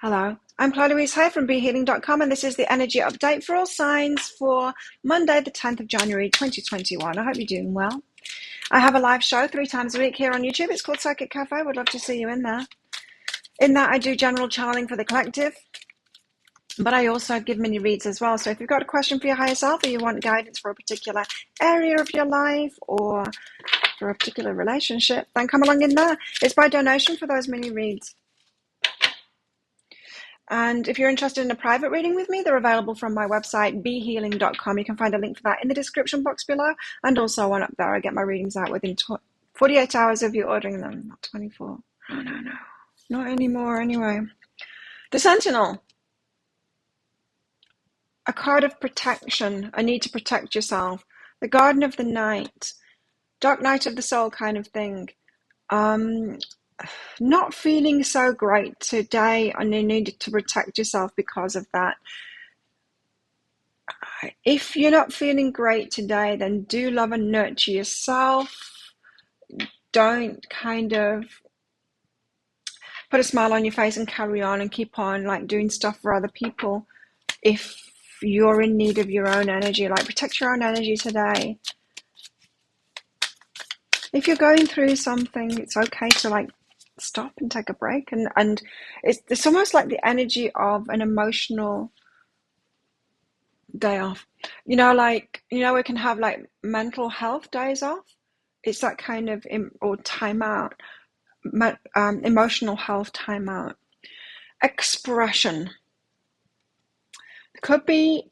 Hello, I'm Chloe Louise here from BeHealing.com, and this is the energy update for all signs for Monday, the 10th of January 2021. I hope you're doing well. I have a live show 3 times a week here on YouTube. It's called Psychic Cafe. Would love to see you in there. In that, I do general channeling for the collective, but I also give mini reads as well. So if you've got a question for your higher self, or you want guidance for a particular area of your life or for a particular relationship, then come along in there. It's by donation for those mini reads. And if you're interested in a private reading with me, they're available from my website, behealing.com. You can find a link for that in the description box below. And also one up there. I get my readings out within 48 hours of you ordering them, not 24. No. Not anymore, anyway. The Sentinel. A card of protection. A need to protect yourself. The Garden of the Night. Dark night of the soul kind of thing. Not feeling so great today, and you need to protect yourself because of that. If you're not feeling great today, then do love and nurture yourself. Don't kind of put a smile on your face and carry on and keep on like doing stuff for other people. If you're in need of your own energy, like protect your own energy today. If you're going through something, it's okay to like stop and take a break, and it's almost like the energy of an emotional day off. We can have like mental health days off. It's that kind of or time out, emotional health time out. Expression. It could be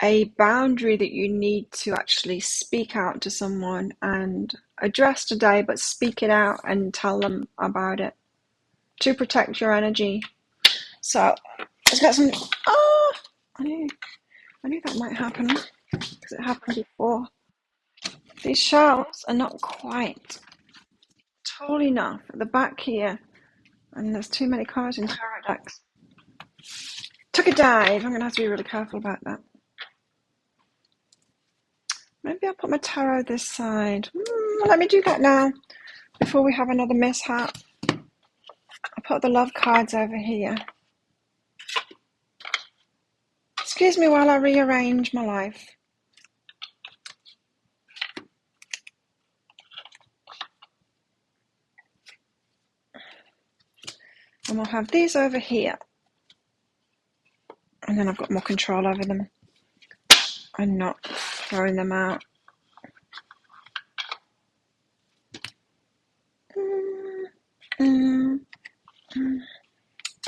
a boundary that you need to actually speak out to someone and address today, but speak it out and tell them about it to protect your energy. So let's get some. Oh, I knew that might happen because it happened before. These shelves are not quite tall enough at the back here, and there's too many cards in tarot decks. Took a dive. I'm going to have to be really careful about that. Maybe I'll put my tarot this side. Let me do that now before we have another mishap. I'll put the love cards over here. Excuse me while I rearrange my life. And we'll have these over here. And then I've got more control over them. I'm not throwing them out.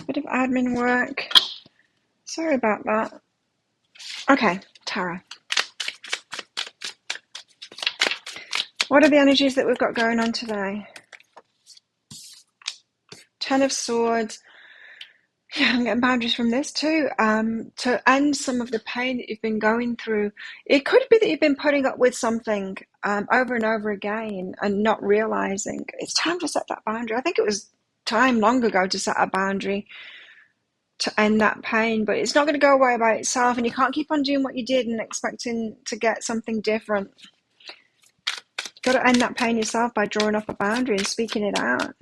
Bit of admin work. Sorry about that. Okay, tarot. What are the energies that we've got going on today? 10 of Swords. Yeah, I'm getting boundaries from this too. To end some of the pain that you've been going through. It could be that you've been putting up with something over and over again and not realizing it's time to set that boundary. I think it was time long ago to set a boundary to end that pain, but it's not going to go away by itself, and you can't keep on doing what you did and expecting to get something different. You've got to end that pain yourself by drawing up a boundary and speaking it out.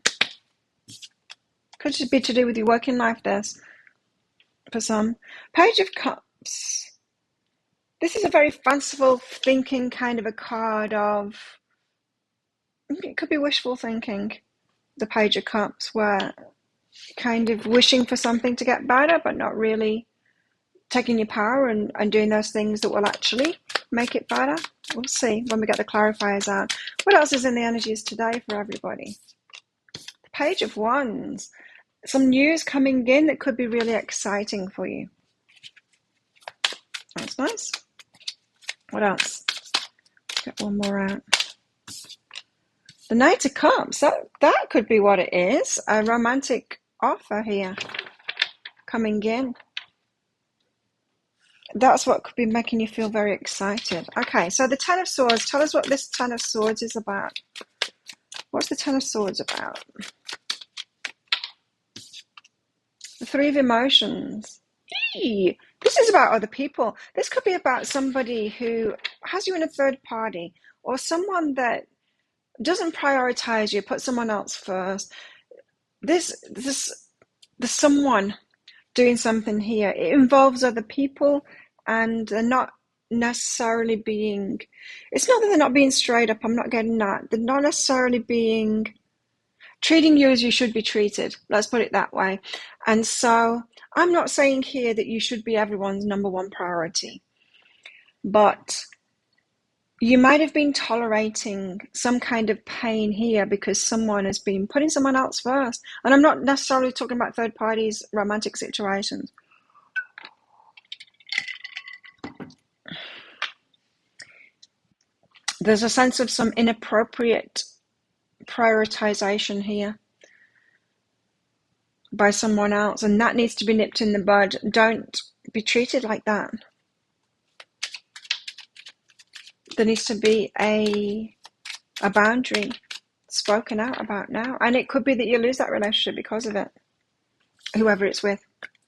Could just be to do with your working life, this, for some. Page of Cups. This is a very fanciful thinking kind of a card of, it could be wishful thinking, the Page of Cups, where kind of wishing for something to get better, but not really taking your power and doing those things that will actually make it better. We'll see when we get the clarifiers out. What else is in the energies today for everybody? The Page of Wands. Some news coming in that could be really exciting for you. That's nice. What else? Get one more out. The Knight of Cups. That could be what it is. A romantic offer here coming in. That's what could be making you feel very excited. Okay, so the 10 of Swords. Tell us what this 10 of Swords is about. What's the 10 of Swords about? The 3 of Emotions. Eee, this is about other people. This could be about somebody who has you in a third party, or someone that doesn't prioritize you, put someone else first. This there's someone doing something here. It involves other people, and they're not necessarily being, it's not that they're not being straight up, I'm not getting that. They're not necessarily being, treating you as you should be treated. Let's put it that way. And so I'm not saying here that you should be everyone's number one priority, but you might have been tolerating some kind of pain here because someone has been putting someone else first. And I'm not necessarily talking about third parties, romantic situations. There's a sense of some inappropriate prioritization here by someone else, and that needs to be nipped in the bud. Don't be treated like that. There needs to be a boundary spoken out about now, and it could be that you lose that relationship because of it. Whoever it's with,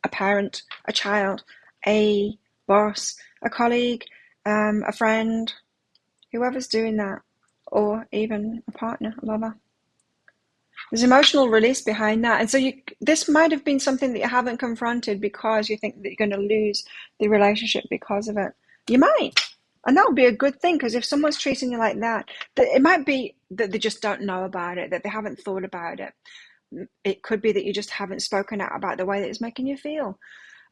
a parent, a child, a boss, a colleague, a friend, whoever's doing that, or even a partner, a lover. There's emotional release behind that. And so this might have been something that you haven't confronted because you think that you're going to lose the relationship because of it. You might. And that would be a good thing, because if someone's treating you like that, it might be that they just don't know about it, that they haven't thought about it. It could be that you just haven't spoken out about the way that it's making you feel.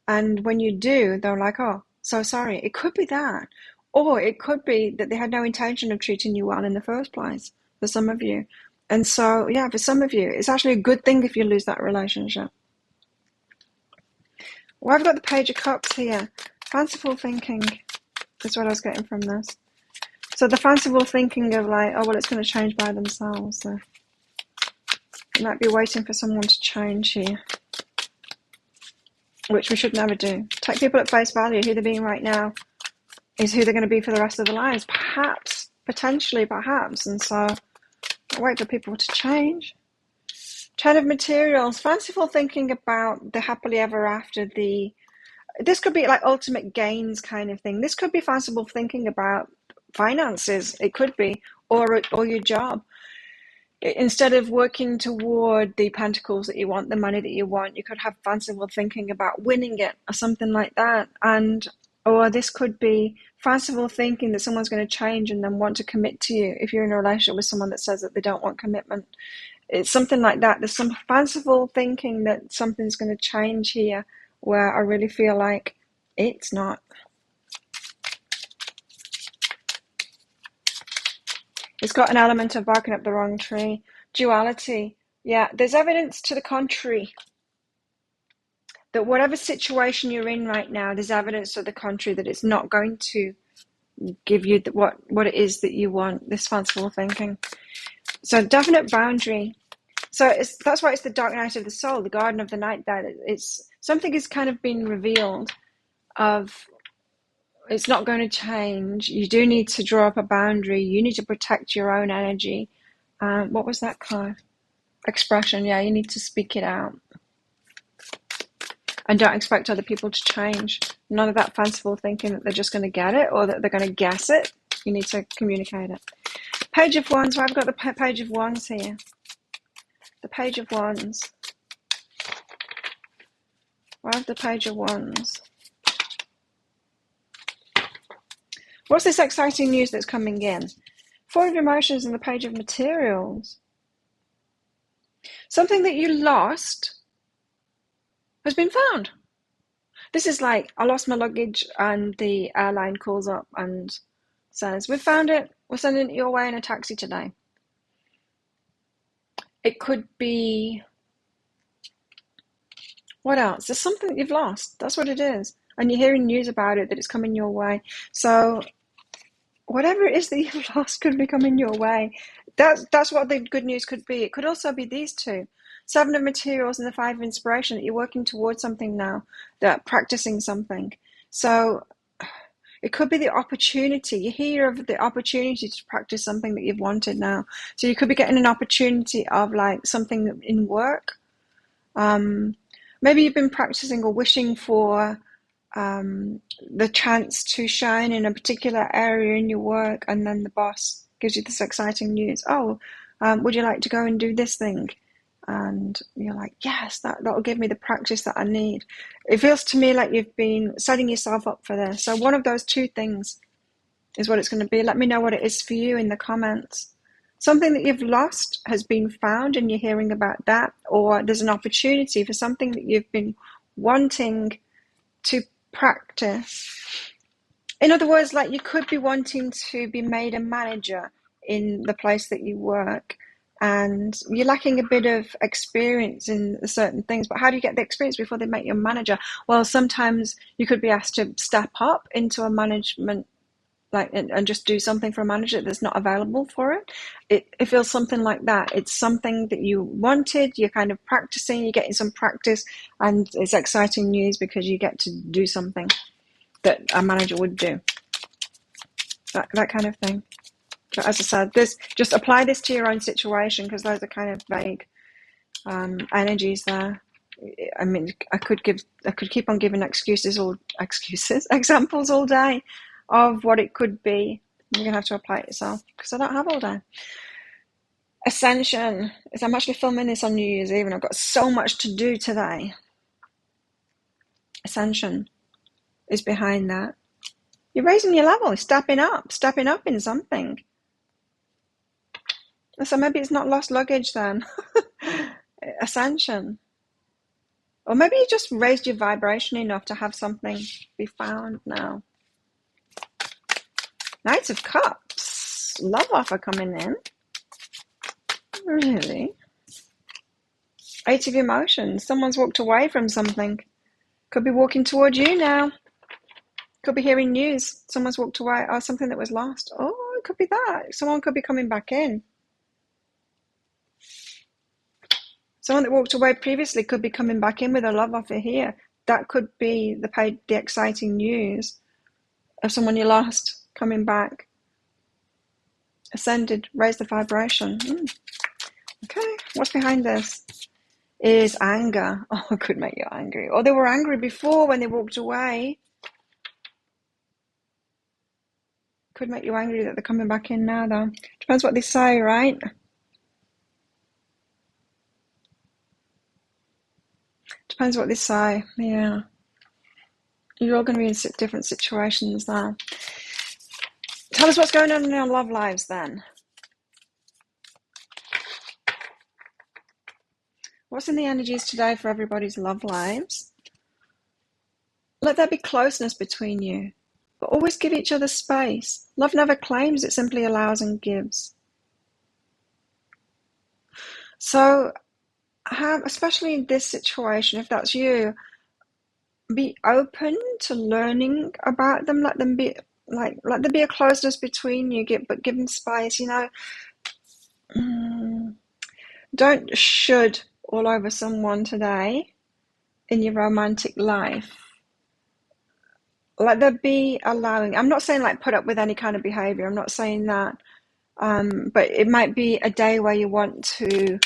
And when you do, they're like, oh, so sorry. It could be that. Or it could be that they had no intention of treating you well in the first place, for some of you. And so, yeah, for some of you, it's actually a good thing if you lose that relationship. Well, I've got the Page of Cups here. Fanciful thinking is what I was getting from this. So the fanciful thinking of like, oh, well, it's going to change by themselves. So you might be waiting for someone to change here, which we should never do. Take people at face value. Who they're being right now is who they're going to be for the rest of their lives. Perhaps, potentially, perhaps. And so wait for people to change. Ten of Materials. Fanciful thinking about the happily ever after. This could be like ultimate gains kind of thing. This could be fanciful thinking about finances. It could be, or your job. Instead of working toward the pentacles that you want, the money that you want, you could have fanciful thinking about winning it or something like that. Or this could be fanciful thinking that someone's going to change and then want to commit to you if you're in a relationship with someone that says that they don't want commitment. It's something like that. There's some fanciful thinking that something's going to change here, where I really feel like it's not. It's got an element of barking up the wrong tree. Duality. Yeah, there's evidence to the contrary. That whatever situation you're in right now, there's evidence to the contrary that it's not going to give you what it is that you want, this fanciful thinking. So definite boundary. So that's why it's the dark night of the soul, the garden of the night, that it's something is kind of been revealed of it's not going to change. You do need to draw up a boundary. You need to protect your own energy. What was that card? Expression. Yeah, you need to speak it out. And don't expect other people to change. None of that fanciful thinking that they're just going to get it or that they're going to guess it. You need to communicate it. Page of Wands. Well, I've got the Page of Wands here. The Page of Wands. I have the Page of Wands. What's this exciting news that's coming in? Four of Emotions and the Page of Materials. Something that you lost has been found. This is like, I lost my luggage and the airline calls up and says, we found it. We're sending it your way in a taxi today. It could be, what else? There's something that you've lost. That's what it is. And you're hearing news about it, that it's coming your way. So whatever it is that you've lost could be coming your way. That's what the good news could be. It could also be these two. Seven of Materials and the Five of Inspiration, that you're working towards something now, that practicing something. So it could be the opportunity. You hear of the opportunity to practice something that you've wanted now. So you could be getting an opportunity of like something in work. Maybe you've been practicing or wishing for the chance to shine in a particular area in your work, and then the boss gives you this exciting news. Oh, would you like to go and do this thing? and you're like, yes, that'll give me the practice that I need. It feels to me like you've been setting yourself up for this. So one of those two things is what it's going to be. Let me know what it is for you in the comments. Something that you've lost has been found and you're hearing about that, or there's an opportunity for something that you've been wanting to practice. In other words, like you could be wanting to be made a manager in the place that you work, and you're lacking a bit of experience in certain things. But how do you get the experience before they make you a manager? Well, sometimes you could be asked to step up into a management, like, and just do something for a manager that's not available for it. It feels something like that. It's something that you wanted, you're kind of practicing, you're getting some practice, and it's exciting news because you get to do something that a manager would do. That kind of thing. But as I said, just apply this to your own situation, because those are kind of vague energies there. I mean, I could keep on giving examples all day of what it could be. You're gonna have to apply it yourself, because I don't have all day. Ascension is, I'm actually filming this on New Year's Eve, and I've got so much to do today. Ascension is behind that. You're raising your level, stepping up in something. So maybe it's not lost luggage then. Ascension. Or maybe you just raised your vibration enough to have something be found now. Knights of Cups. Love offer coming in. Really? Eight of Emotions. Someone's walked away from something. Could be walking toward you now. Could be hearing news. Someone's walked away. Or something that was lost. Oh, it could be that. Someone could be coming back in. Someone that walked away previously could be coming back in with a love offer here. That could be the exciting news of someone you lost coming back. Ascended, raise the vibration. Okay, what's behind this? Is anger. Oh, it could make you angry. Or they were angry before when they walked away. Could make you angry that they're coming back in now, though. Depends what they say, right? Depends what they say, yeah. You're all going to be in different situations now. Tell us what's going on in your love lives then. What's in the energies today for everybody's love lives? Let there be closeness between you, but always give each other space. Love never claims, it simply allows and gives. So, especially in this situation, if that's you, be open to learning about them. Let there be a closeness between you, but give them space. Don't should all over someone today in your romantic life. Let there be allowing. I'm not saying like put up with any kind of behavior. I'm not saying that. But it might be a day where you want to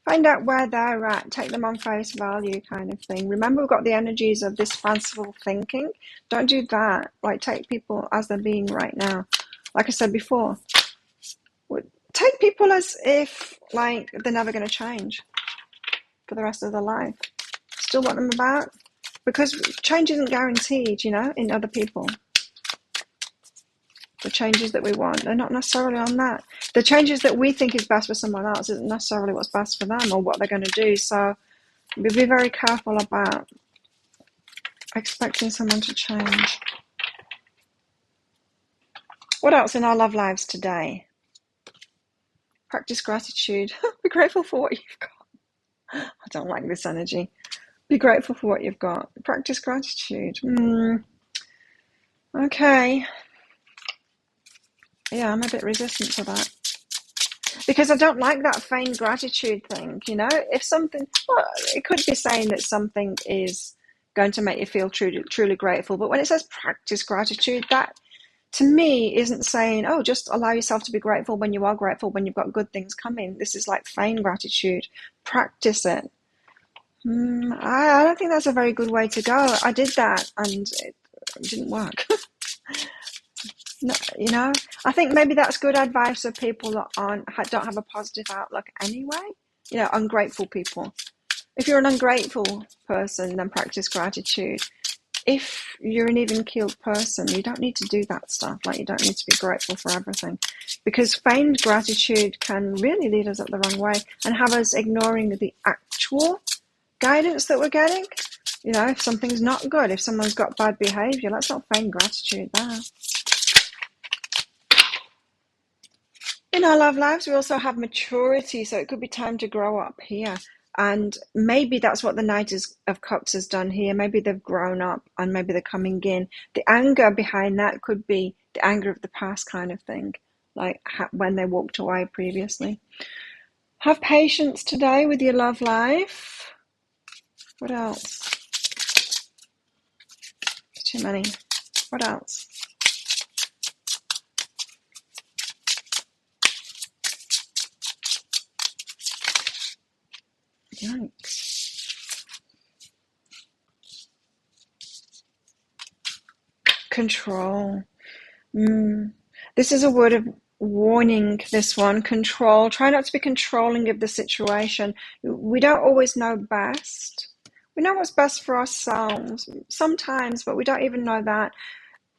find out where they're at, take them on face value kind of thing. Remember, we've got the energies of this fanciful thinking. Don't do that. Like, take people as they're being right now. Like I said before, take people as if, like, they're never going to change for the rest of their life. Still want them about. Because change isn't guaranteed, in other people. The changes that we want, they're not necessarily on that. The changes that we think is best for someone else isn't necessarily what's best for them or what they're going to do. So be very careful about expecting someone to change. What else in our love lives today? Practice gratitude. Be grateful for what you've got. I don't like this energy. Be grateful for what you've got. Practice gratitude. Okay. Yeah, I'm a bit resistant to that. Because I don't like that feigned gratitude thing, If something, well, it could be saying that something is going to make you feel truly grateful. But when it says practice gratitude, that to me isn't saying, oh, just allow yourself to be grateful when you are grateful, when you've got good things coming. This is like feigned gratitude. Practice it. I don't think that's a very good way to go. I did that and it didn't work. I think maybe that's good advice for people that don't have a positive outlook anyway. ungrateful people. If you're an ungrateful person, then practice gratitude. If you're an even-keeled person, you don't need to do that stuff. Like, you don't need to be grateful for everything, because feigned gratitude can really lead us up the wrong way and have us ignoring the actual guidance that we're getting. If something's not good, if someone's got bad behavior, let's not feign gratitude there. In our love lives, we also have maturity, so it could be time to grow up here. And maybe that's what the Knight of Cups has done here. Maybe they've grown up and maybe they're coming in. The anger behind that could be the anger of the past kind of thing, like when they walked away previously. Have patience today with your love life. What else? Too many. What else? Yikes. Control. This is a word of warning, this one. Control. Try not to be controlling of the situation. We don't always know best. We know what's best for ourselves sometimes, but we don't even know that.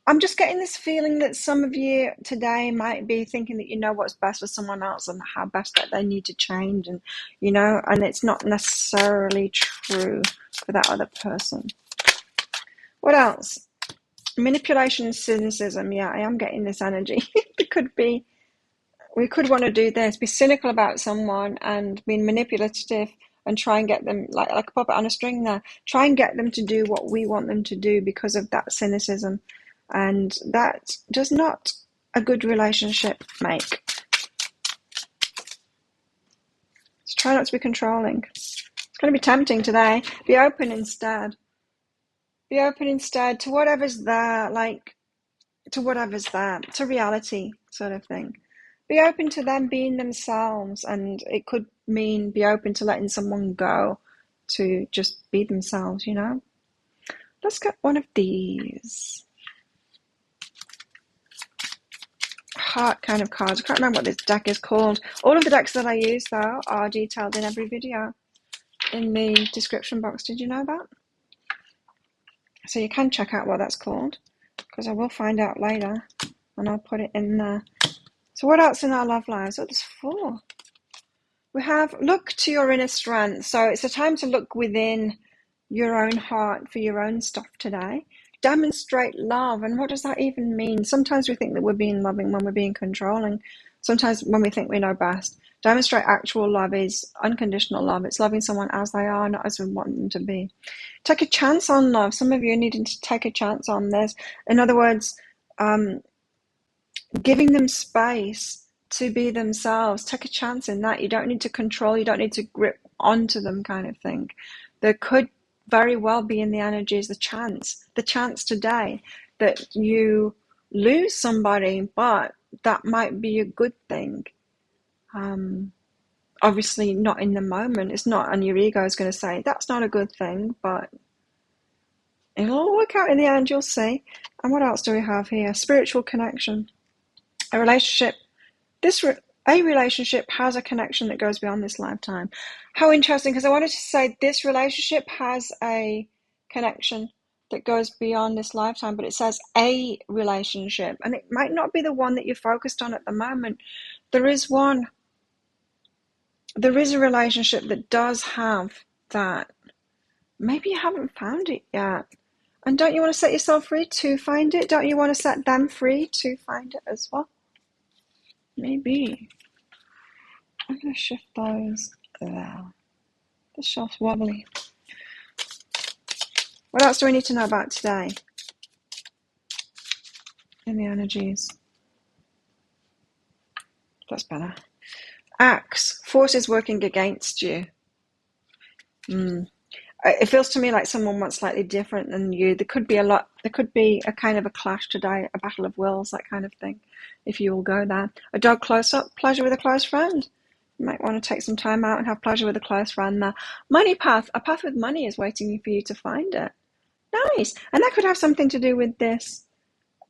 I'm just getting this feeling that some of you today might be thinking that you know what's best for someone else and how best that they need to change, and and it's not necessarily true for that other person. What else? Manipulation and cynicism. Yeah, I am getting this energy. It could be, we could want to do this, be cynical about someone and be manipulative and try and get them, like a puppet on a string there, try and get them to do what we want them to do because of that cynicism. And that does not a good relationship make. So try not to be controlling. It's going to be tempting today. Be open instead. Be open instead to whatever's there, to reality sort of thing. Be open to them being themselves, and it could mean be open to letting someone go to just be themselves, Let's get one of these. Heart kind of cards. I can't remember what this deck is called. All of the decks that I use, though, are detailed in every video in the description box. Did you know that? So you can check out what that's called, because I will find out later and I'll put it in there. So what else in our love lives? What is 4? We have look to your inner strength. So it's a time to look within your own heart for your own stuff today. Demonstrate love. And what does that even mean? Sometimes we think that we're being loving when we're being controlling. Sometimes when we think we know best. Demonstrate actual love is unconditional love. It's loving someone as they are, not as we want them to be. Take a chance on love. Some of you are needing to take a chance on this. In other words, giving them space to be themselves. Take a chance in that. You don't need to control. You don't need to grip onto them, kind of thing. There could very well be in the energies the chance today that you lose somebody, but that might be a good thing. Obviously not in the moment. It's not, and your ego is going to say that's not a good thing, but it'll all work out in the end, you'll see. And what else do we have here? Spiritual connection. A relationship. A relationship has a connection that goes beyond this lifetime. How interesting, because I wanted to say this relationship has a connection that goes beyond this lifetime, but it says a relationship, and it might not be the one that you're focused on at the moment. There is one. There is a relationship that does have that. Maybe you haven't found it yet. And don't you want to set yourself free to find it? Don't you want to set them free to find it as well? Maybe. I'm going to shift those there. The shelf's wobbly. What else do we need to know about today in the energies? That's better. Axe. Forces working against you. It feels to me like someone wants slightly different than you. There could be a kind of a clash today, a battle of wills, that kind of thing, if you will go there. A dog close up, pleasure with a close friend. You might want to take some time out and have pleasure with a close friend there. Money path. A path with money is waiting for you to find it. Nice. And that could have something to do with this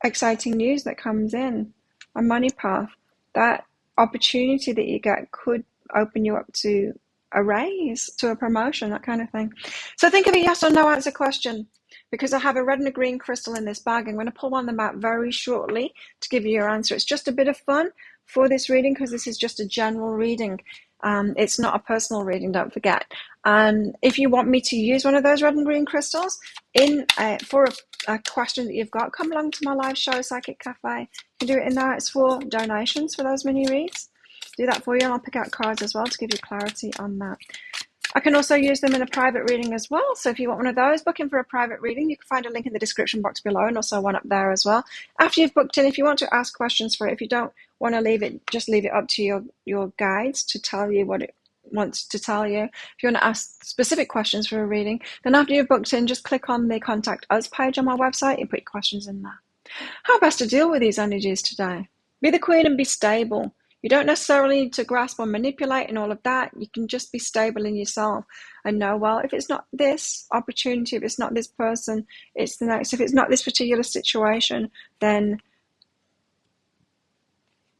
exciting news that comes in. A money path. That opportunity that you get could open you up to a raise, to a promotion, that kind of thing. So think of a yes or no answer question. Because I have a red and a green crystal in this bag, I'm going to pull one of them out very shortly to give you your answer. It's just a bit of fun for this reading because this is just a general reading. It's not a personal reading, don't forget. And if you want me to use one of those red and green crystals for a question that you've got, come along to my live show, Psychic Cafe. You can do it in there. It's for donations for those mini reads. Do that for you, and I'll pick out cards as well to give you clarity on that. I can also use them in a private reading as well. So if you want one of those, book in for a private reading. You can find a link in the description box below and also one up there as well. After you've booked in, if you want to ask questions for it, if you don't want to leave it, just leave it up to your guides to tell you what it wants to tell you. If you want to ask specific questions for a reading, then after you've booked in, just click on the Contact Us page on my website and put your questions in there. How best to deal with these energies today? Be the queen and be stable. You don't necessarily need to grasp or manipulate and all of that. You can just be stable in yourself and know, well, if it's not this opportunity, if it's not this person, it's the next. If it's not this particular situation, then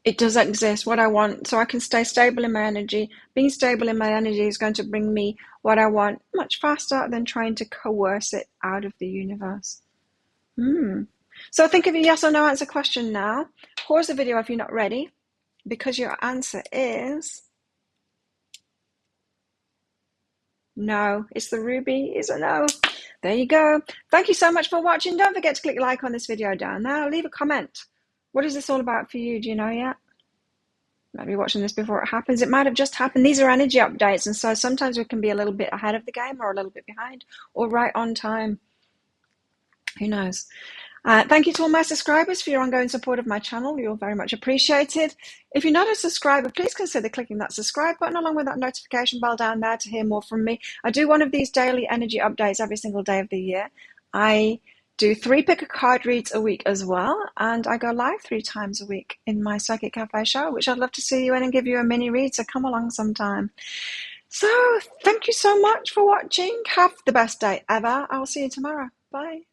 it does exist, what I want. So I can stay stable in my energy. Being stable in my energy is going to bring me what I want much faster than trying to coerce it out of the universe. So think of a yes or no answer question now. Pause the video if you're not ready, because your answer is no. It's the ruby is a no. There you go. Thank you so much for watching. Don't forget to click like on this video down there. Leave a comment. What is this all about for you? Do you know yet? Might be watching this before it happens. It might have just happened. These are energy updates, and so sometimes we can be a little bit ahead of the game or a little bit behind or right on time. Who knows? Thank you to all my subscribers for your ongoing support of my channel. You're very much appreciated. If you're not a subscriber, please consider clicking that subscribe button along with that notification bell down there to hear more from me. I do one of these daily energy updates every single day of the year. I do 3 pick a card reads a week as well, and I go live 3 times a week in my Psychic Cafe show, which I'd love to see you in and give you a mini read, so come along sometime. So thank you so much for watching. Have the best day ever. I'll see you tomorrow. Bye.